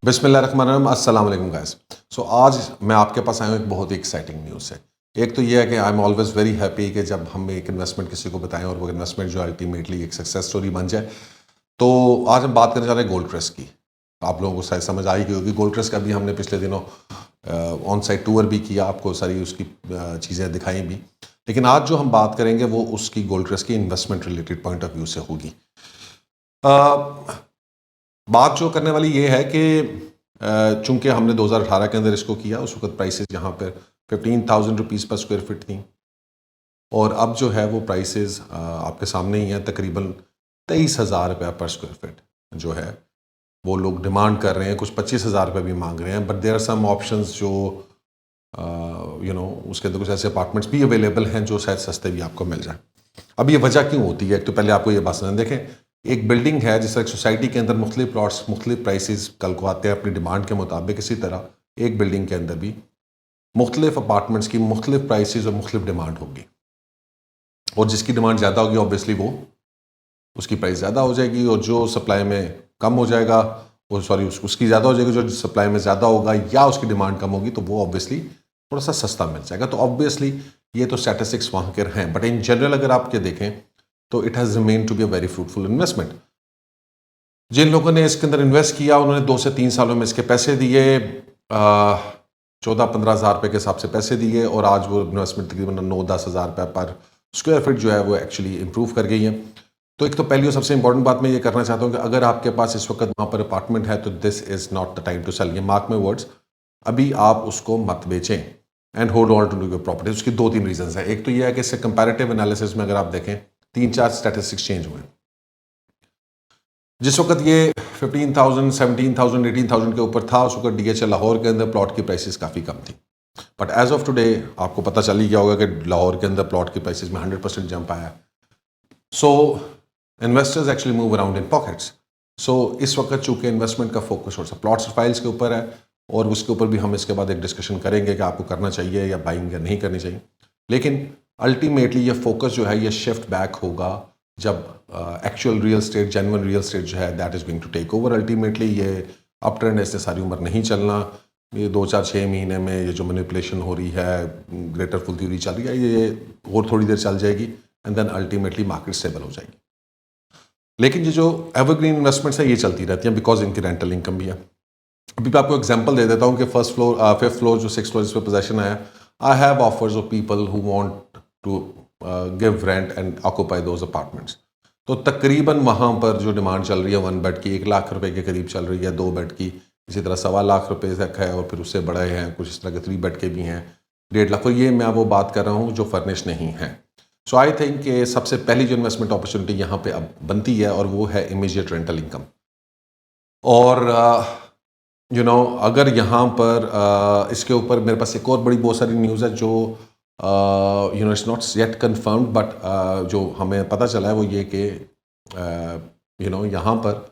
बिस्मिल्लाहिर्रहमानिर्रहीम, अस्सलाम वालेकुम गाइस। सो आज मैं आपके पास आया हूँ एक बहुत ही एक्साइटिंग न्यूज़ से। एक तो ये है कि I am always very happy कि जब हम एक इन्वेस्टमेंट किसी को बताएं और वो इन्वेस्टमेंट जो अल्टीमेटली एक सक्सेस स्टोरी बन जाए। तो आज हम बात करने जा रहे हैं गोल्ड ट्रस्ट की। आप लोगों को शायद समझ आई होगी गोल्ड ट्रस्ट का भी हमने पिछले दिनों ऑन साइट टूर भी किया, आपको सारी उसकी चीज़ें दिखाई भी। लेकिन आज जो हम बात करेंगे वो उसकी गोल्ड ट्रस्ट की investment related point of view से होगी। बात जो करने वाली ये है कि चूंकि हमने 2018 के अंदर इसको किया, उस वक्त प्राइसेस यहाँ पर 15,000 रुपीज़ पर स्क्वायर फिट थी और अब जो है वो प्राइसेस आपके सामने ही हैं, तकरीबन 23,000 रुपये पर स्क्वायर फिट जो है वो लोग डिमांड कर रहे हैं। कुछ 25,000 रुपये भी मांग रहे हैं, but there are some options जो उसके अंदर कुछ ऐसे अपार्टमेंट्स भी अवेलेबल हैं जो शायद सस्ते भी आपको मिल जाए। अब ये वजह क्यों होती है? एक तो पहले आपको ये बात समझ देखें, एक बिल्डिंग है जिस तरह एक सोसाइटी के अंदर मुख्तलिफ प्लॉट्स मुख्तलिफ प्राइसेस कल को आते हैं अपनी डिमांड के मुताबिक, इसी तरह एक बिल्डिंग के अंदर भी मुख्तलिफ अपार्टमेंट्स की मुख्तलिफ प्राइसेस और मुख्तलिफ डिमांड होगी और जिसकी डिमांड ज़्यादा होगी ऑब्वियसली वो उसकी प्राइस ज़्यादा हो जाएगी और जो सप्लाई में कम हो जाएगा वो उसकी ज़्यादा हो जाएगी, जो सप्लाई में ज़्यादा होगा या उसकी डिमांड कम होगी तो वो ऑब्वियसली थोड़ा सा सस्ता मिल जाएगा। तो ऑब्वियसली ये तो स्टैटिस्टिक्स वहाँ के हैं, बट इन जनरल अगर आप ये देखें तो it has remain to be a very fruitful investment. जिन लोगों ने इसके अंदर इन्वेस्ट किया उन्होंने 2 से 3 सालों में इसके पैसे दिए, 14-15 हज़ार रुपये के हिसाब से पैसे दिए और आज वो इन्वेस्टमेंट तकरीबन 9-10 हज़ार रुपये पर स्क्वायर फिट जो है वो एक्चुअली इम्प्रूव कर गई है। तो एक तो पहली और सबसे इंपॉर्टेंट बात मैं ये करना चाहता हूँ कि अगर आपके पास इस वक्त वहाँ पर अपार्टमेंट है तो this is not the time to sell. ये मार्क माई वर्ड्स, अभी आप उसको मत बेचें and hold on to your property. उसकी 2-3 रीजंस है। एक तो ये है कि इससे कंपैरेटिव एनालिसिस में अगर आप देखें 3-4 स्टैटिस्टिक्स चेंज हुए। जिस वक्त ये 15,000, 17,000, 18,000 के ऊपर था उस वक्त DHA लाहौर के अंदर प्लॉट की प्राइसेस काफ़ी कम थी, बट एज ऑफ टुडे आपको पता चल ही गया होगा कि लाहौर के अंदर प्लॉट की प्राइसेस में 100% जंप आया। So investors actually move around in pockets. So इस वक्त चूंकि इन्वेस्टमेंट का फोकस और प्लॉट्स फाइल्स के ऊपर है और उसके ऊपर भी हम इसके बाद एक डिस्कशन करेंगे कि आपको करना चाहिए या बाइंग या नहीं करनी चाहिए, लेकिन अल्टीमेटली ये फोकस जो है ये शिफ्ट बैक होगा जब actual real estate, genuine real estate जो है that is going to take over. Ultimately ये अप ट्रेंड ऐसे सारी उम्र नहीं चलना। ये 2-4-6 महीने में ये जो मैनिपुलेशन हो रही है, ग्रेटर फुल थ्योरी चल रही है, ये और थोड़ी देर चल जाएगी and then ultimately market stable हो जाएगी। लेकिन ये जो एवरग्रीन इन्वेस्टमेंट्स है ये चलती रहती हैं बिकॉज इनकी रेंटल इनकम भी है। अभी मैं आपको एग्जांपल दे देता हूँ कि फर्स्ट फ्लोर, फिफ्थ फ्लोर जो 6th फ्लोर जिस पर पोजेशन आया, I have offers of people who want to give rent and occupy those apartments. तो तकरीबन वहाँ पर जो डिमांड चल रही है 1 बेड की 1 लाख रुपए के करीब चल रही है, 2 बेड की इसी तरह 1.25 लाख रुपए तक है और फिर उससे बड़े हैं, कुछ इस तरह के 3 बेड के भी हैं 1.5 लाख। और ये मैं वो बात कर रहा हूँ जो फर्निश नहीं है। सो आई थिंक कि सबसे पहली जो इन्वेस्टमेंट अपॉर्चुनिटी यहाँ पे अब बनती है और वो है इमीडिएट रेंटल इनकम। और अगर यहाँ पर इसके ऊपर मेरे पास एक और बहुत सारी न्यूज़ है जो it's not yet confirmed, but जो हमें पता चला है वो ये कि यहाँ पर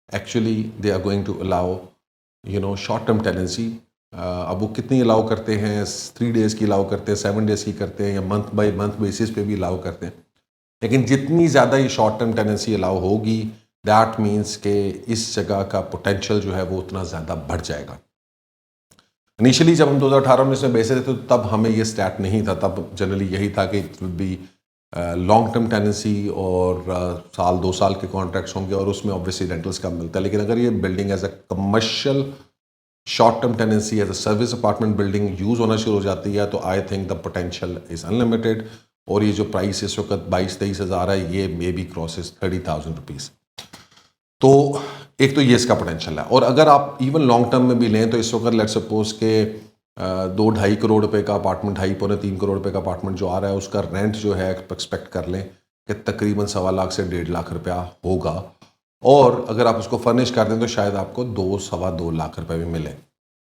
actually they are going to allow short term tenancy. अब वो कितनी अलाउ करते हैं, 3 डेज़ की अलाउ करते हैं, 7 डेज़ की करते हैं या मंथ बाय मंथ बेसिस पे भी अलाउ करते हैं। लेकिन जितनी ज़्यादा ये शॉर्ट टर्म टेनेंसी अलाउ होगी दैट मीन्स कि इस जगह का पोटेंशियल जो है वो उतना ज़्यादा बढ़ जाएगा। इनिशियली जब हम 2018 में इसमें बेचे थे तो तब हमें ये स्टैट नहीं था, तब जनरली यही था कि it will be long term tenancy और साल 2 साल के कॉन्ट्रैक्ट्स होंगे और उसमें ऑब्वियसली रेंटल्स कम मिलता है। लेकिन अगर ये building as a commercial short term tenancy as a service apartment building use होना शुरू हो जाती है तो I think the potential is unlimited. और ये जो प्राइस इस वक्त 22-23 हज़ार है ये मे बी क्रॉसेस 30,000 रुपीज़। तो एक तो ये इसका पोटेंशियल है। और अगर आप इवन लॉन्ग टर्म में भी लें तो इस वक्त लेट्स सपोज के 2-2.5 करोड़ रुपए का अपार्टमेंट, 2.5-3 करोड़ रुपए का अपार्टमेंट जो आ रहा है उसका रेंट जो है एक्सपेक्ट कर लें कि तकरीबन 1.25 लाख से 1.5 लाख रुपया होगा। और अगर आप उसको फर्निश कर दें तो शायद आपको 2-2.25 लाख रुपए भी मिले।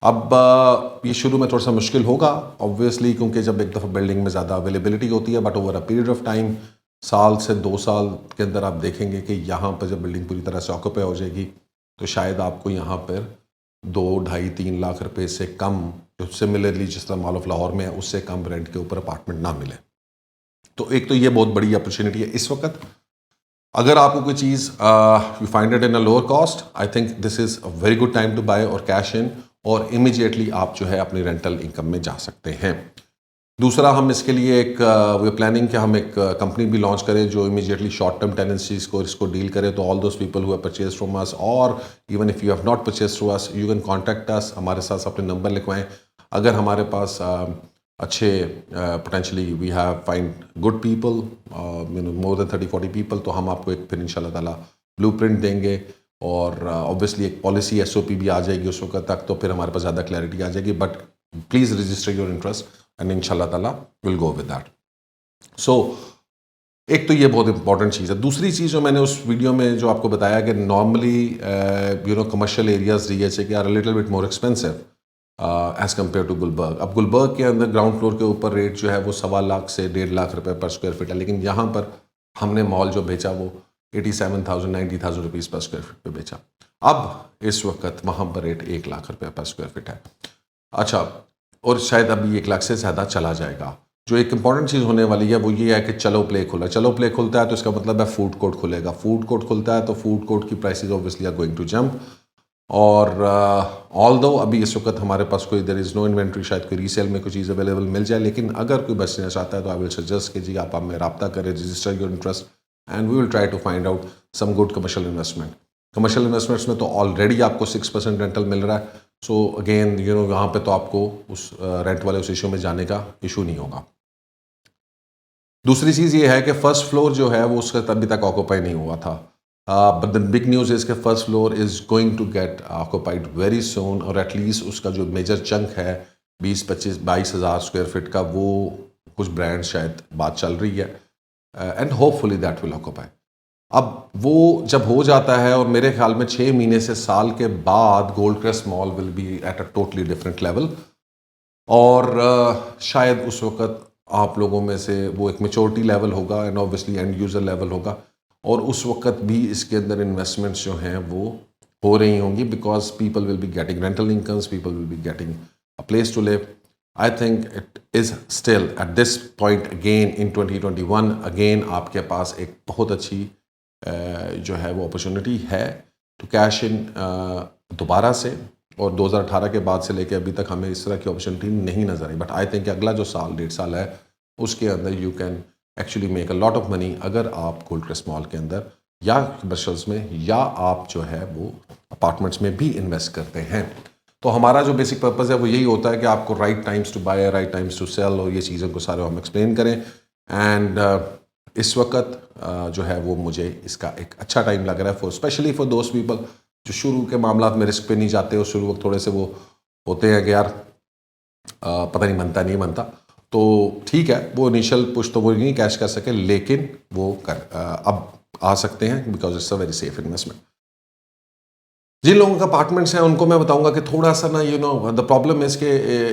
अब ये शुरू में थोड़ा सा मुश्किल होगा ऑब्वियसली, क्योंकि जब एक दफ़ा बिल्डिंग में ज़्यादा अवेलेबिलिटी होती है, but over a period of time साल से 2 साल के अंदर आप देखेंगे कि यहाँ पर जब बिल्डिंग पूरी तरह से ऑक्यूपाई हो जाएगी तो शायद आपको यहाँ पर 2-2.5-3 लाख रुपए से कम, जो सिमिलरली जिस तरह मॉल ऑफ लाहौर में है उससे कम रेंट के ऊपर अपार्टमेंट ना मिले। तो एक तो ये बहुत बड़ी अपॉर्चुनिटी है इस वक्त। अगर आपको कोई चीज़ you find it in a lower cost, I think this is a very good time to buy और कैश इन, और इमीडिएटली आप जो है अपनी रेंटल इनकम में जा सकते हैं। दूसरा, हम इसके लिए एक वे प्लानिंग कि हम एक कंपनी भी लॉन्च करें जो इमीडिएटली शॉर्ट टर्म टेनेंसीज को इसको डील करे। तो all those people who have purchase from us, और even if you have not purchase through us, you can contact us, हमारे साथ अपने नंबर लिखवाएं। अगर हमारे पास अच्छे potentially we have find good people, more than 30-40 people, तो हम आपको एक फिर इंशाल्लाह ताला ब्लूप्रिंट देंगे, और ऑब्वियसली एक पॉलिसी SOP भी आ जाएगी उस वक्त तक, तो फिर हमारे पास ज़्यादा क्लैरिटी आ जाएगी। But please register your interest and इंशाल्लाह ताला विल गो विद दैट। सो एक तो ये बहुत इंपॉर्टेंट चीज़ है। दूसरी चीज़ जो मैंने उस वीडियो में जो आपको बताया कि नॉर्मली कमर्शियल एरियाज DHA के are little bit more expensive as compare to Gulberg. अब गुलबर्ग के अंदर ग्राउंड फ्लोर के ऊपर रेट जो है वो 1.25 लाख से 1.5 लाख रुपए पर स्क्वायर फीट है, लेकिन यहाँ पर हमने मॉल जो बेचा वो 87,000-90,000 रुपीज़ पर स्क्वायर फीट पे बेचा। अब इस वक्त वहाँ पर रेट 1 लाख रुपए पर स्क्वायर फीट है। अच्छा, और शायद अभी 1 लाख से ज़्यादा चला जाएगा। जो एक इंपॉर्टेंट चीज़ होने वाली है वो ये है कि चलो प्ले खुला। चलो प्ले खुलता है तो इसका मतलब है फूड कोर्ट खुलेगा। फूड कोर्ट खुलता है तो फूड कोर्ट की prices obviously are going to jump. और ऑल्दो अभी इस वक्त हमारे पास कोई देयर इज़ नो इन्वेंट्री, शायद कोई रीसेल में कोई चीज़ अवेलेबल मिल जाए, लेकिन अगर कोई बचना चाहता है तो आई विल सजेस्ट कि जी आप हमें रब्ता करें, register your interest, and we will try to find out some good commercial investment. Commercial investments में तो ऑलरेडी आपको 6% रेंटल मिल रहा है। सो अगेन यहाँ पे तो आपको उस रेंट वाले उस इशू में जाने का इशू नहीं होगा। दूसरी चीज़ ये है कि फर्स्ट फ्लोर जो है वो उसका अभी तक ऑक्यूपाई नहीं हुआ था, but the big news is कि first floor is going to get occupied very soon, और एटलीस्ट उसका जो मेजर चंक है 20-22 हज़ार स्क्वायर फीट का, वो कुछ ब्रांड शायद बात चल रही है, and hopefully that will occupy. अब वो जब हो जाता है, और मेरे ख्याल में 6 महीने से साल के बाद gold crest mall will be at a totally different level, और शायद उस वक्त आप लोगों में से वो एक मेच्योरिटी लेवल होगा and obviously end user level होगा, और उस वक्त भी इसके अंदर इन्वेस्टमेंट्स जो हैं वो हो रही होंगी, because people will be getting rental incomes, people will be getting a place to live. I think it is still at this point again in 2021 again आपके पास एक बहुत अच्छी जो है वो अपॉर्चुनिटी है टू कैश इन दोबारा से, और 2018 के बाद से लेके अभी तक हमें इस तरह की अपॉर्चुनिटी नहीं नजर आई। बट आई थिंक अगला जो साल 1.5 साल है उसके अंदर you can actually make a lot of money, अगर आप गोल्ड क्रेस्ट मॉल के अंदर या कमर्शियल्स में या आप जो है वो अपार्टमेंट्स में भी इन्वेस्ट करते हैं। तो हमारा जो बेसिक पर्पज़ है वो यही होता है कि आपको right times to buy, right times to sell, और ये चीज़ों को सारे हम एक्सप्लेन करें। एंड इस वक्त जो है वो मुझे इसका एक अच्छा टाइम लग रहा है, फॉर स्पेशली फॉर दोस्त पीपल जो शुरू के मामला में रिस्क पे नहीं जाते, और शुरू वक्त थोड़े से वो होते हैं कि यार पता नहीं बनता नहीं बनता, तो ठीक है, वो इनिशियल पुश तो वो नहीं कैश कर सके, लेकिन वो अब आ सकते हैं, because it's a very safe investment. जिन लोगों का अपार्टमेंट्स हैं उनको मैं बताऊंगा कि थोड़ा सा ना द प्रॉब्लम इज़ कि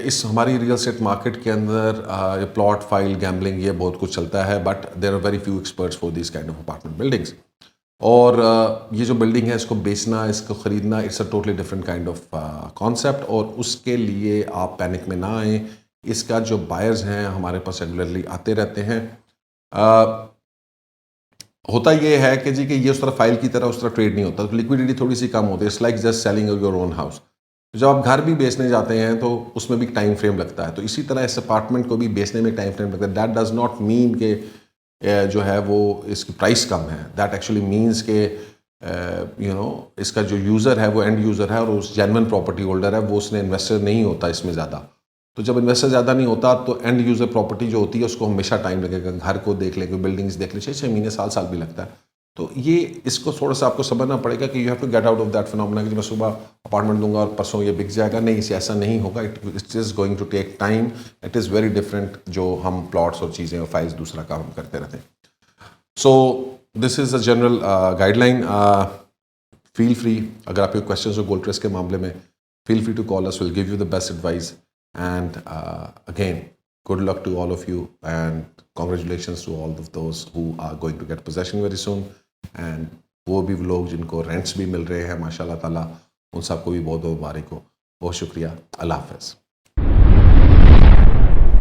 इस हमारी रियल एस्टेट मार्केट के अंदर प्लॉट फाइल गैम्बलिंग ये बहुत कुछ चलता है, but there are very few experts for this kind of apartment buildings. और ये जो बिल्डिंग है इसको बेचना, इसको ख़रीदना, it's a totally different kind of concept, और उसके लिए आप पैनिक में ना आएँ। इसका जो बायर्स हैं हमारे पास रेगुलरली आते रहते हैं। होता ये है कि जी कि ये उस तरह फाइल की तरह उस तरह ट्रेड नहीं होता, तो लिक्विडिटी थोड़ी सी कम होती है। It's like just selling your own house. जब आप घर भी बेचने जाते हैं तो उसमें भी टाइम फ्रेम लगता है, तो इसी तरह इस अपार्टमेंट को भी बेचने में टाइम फ्रेम लगता है। दैट डज़ नॉट मीन कि जो है वो इसकी प्राइस कम है। दैट एक्चुअली मीन्स के इसका जो यूज़र है वो एंड यूज़र है, और उस जेन्युइन प्रॉपर्टी होल्डर है, वो उसने इन्वेस्टर नहीं होता इसमें ज़्यादा। तो जब इन्वेस्टर ज़्यादा नहीं होता तो एंड यूज़र प्रॉपर्टी जो होती है उसको हमेशा टाइम लगेगा। घर को देख लें, कोई बिल्डिंग्स देख लें, 6 महीने साल भी लगता है। तो ये इसको थोड़ा सा आपको समझना पड़ेगा कि you have to get out of that phenomena कि मैं सुबह अपार्टमेंट दूंगा और परसों ये बिक जाएगा। नहीं, इसे ऐसा नहीं होगा। It is going to take time. It is very different जो हम प्लॉट्स और चीज़ें और फाइल्स दूसरा काम करते रहते हैं। So this is a general guideline. Feel free, अगर आपके क्वेश्चन हो गोल्ड क्रेस्ट के मामले में, feel free to call us. We'll give you the best advice. And again, good luck to all of you, and congratulations to all of those who are going to get possession very soon. And वो भी लोग जिनको rents भी मिल रहे हैं माशाल्लाह ताला, उन सबको भी बहुत बहुत मुबारक हो। बहुत शुक्रिया। अल्लाह हाफ़िज़।